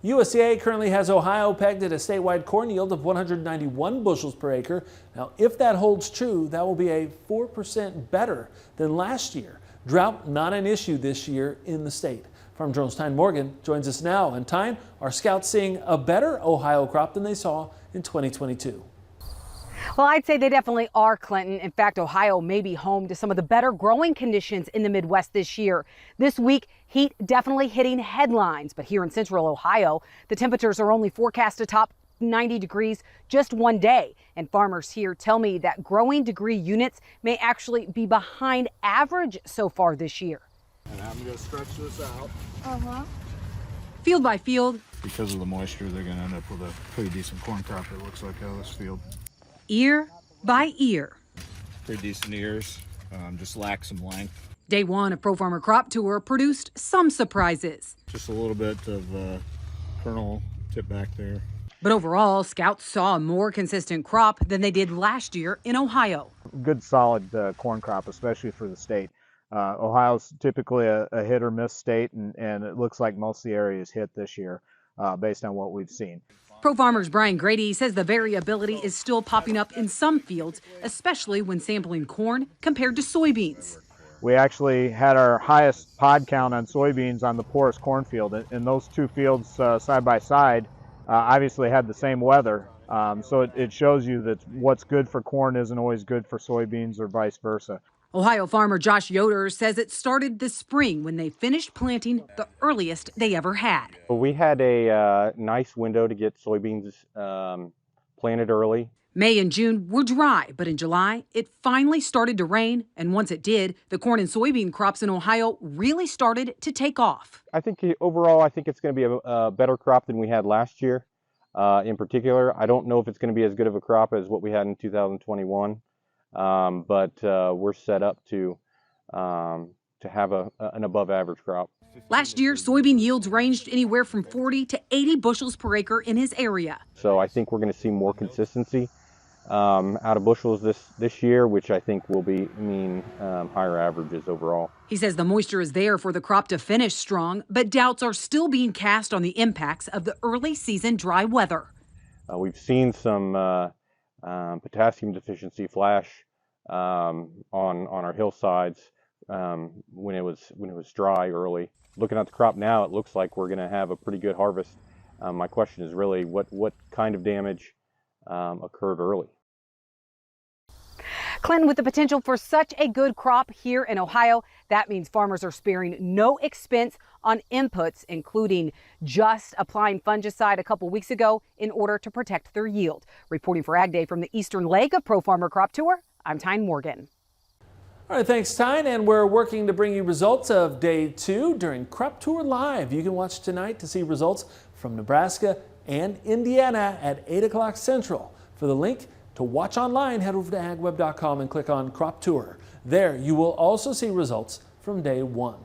USDA currently has Ohio pegged at a statewide corn yield of 191 bushels per acre. Now, if that holds true, that will be a 4% better than last year. Drought not an issue this year in the state. Farm Journal's Tyne Morgan joins us now. And Tyne, are scouts seeing a better Ohio crop than they saw in 2022? Well, I'd say they definitely are, Clinton. In fact, Ohio may be home to some of the better growing conditions in the Midwest this year. This week, heat definitely hitting headlines. But here in central Ohio, the temperatures are only forecast to top 90 degrees just one day. And farmers here tell me that growing degree units may actually be behind average so far this year. And I'm going to stretch this out. Field by field. Because of the moisture, they're going to end up with a pretty decent corn crop, it looks like, out of this field. Ear by ear. Pretty decent ears, just lack some length. Day one of Pro Farmer Crop Tour produced some surprises. Just a little bit of kernel tip back there. But overall, scouts saw a more consistent crop than they did last year in Ohio. Good solid corn crop, especially for the state. Ohio's typically a hit or miss state, and it looks like most of the area is hit this year based on what we've seen. Pro Farmer's Brian Grady says the variability is still popping up in some fields, especially when sampling corn compared to soybeans. We actually had our highest pod count on soybeans on the poorest cornfield, and those two fields side by side obviously had the same weather. So it shows you that what's good for corn isn't always good for soybeans or vice versa. Ohio farmer Josh Yoder says it started this spring when they finished planting the earliest they ever had. We had a nice window to get soybeans planted early. May and June were dry, but in July, it finally started to rain. And once it did, the corn and soybean crops in Ohio really started to take off. I think overall, I think it's going to be a better crop than we had last year. In particular, I don't know if it's going to be as good of a crop as what we had in 2021. But we're set up to have an above average crop. Last year, soybean yields ranged anywhere from 40 to 80 bushels per acre in his area. So I think we're going to see more consistency out of bushels this year, which I think will mean higher averages overall. He says the moisture is there for the crop to finish strong, but doubts are still being cast on the impacts of the early season dry weather. We've seen some potassium deficiency flash on our hillsides when it was dry early. Looking at the crop now, it looks like we're going to have a pretty good harvest. My question is really what kind of damage occurred early. Clinton, with the potential for such a good crop here in Ohio, that means farmers are sparing no expense on inputs, including just applying fungicide a couple weeks ago in order to protect their yield. Reporting for Ag Day from the eastern leg of Pro Farmer Crop Tour, I'm Tyne Morgan. All right, thanks, Tyne. And we're working to bring you results of Day 2 during Crop Tour Live. You can watch tonight to see results from Nebraska and Indiana at 8 o'clock Central. For the link to watch online, head over to agweb.com and click on Crop Tour. There, you will also see results from Day 1.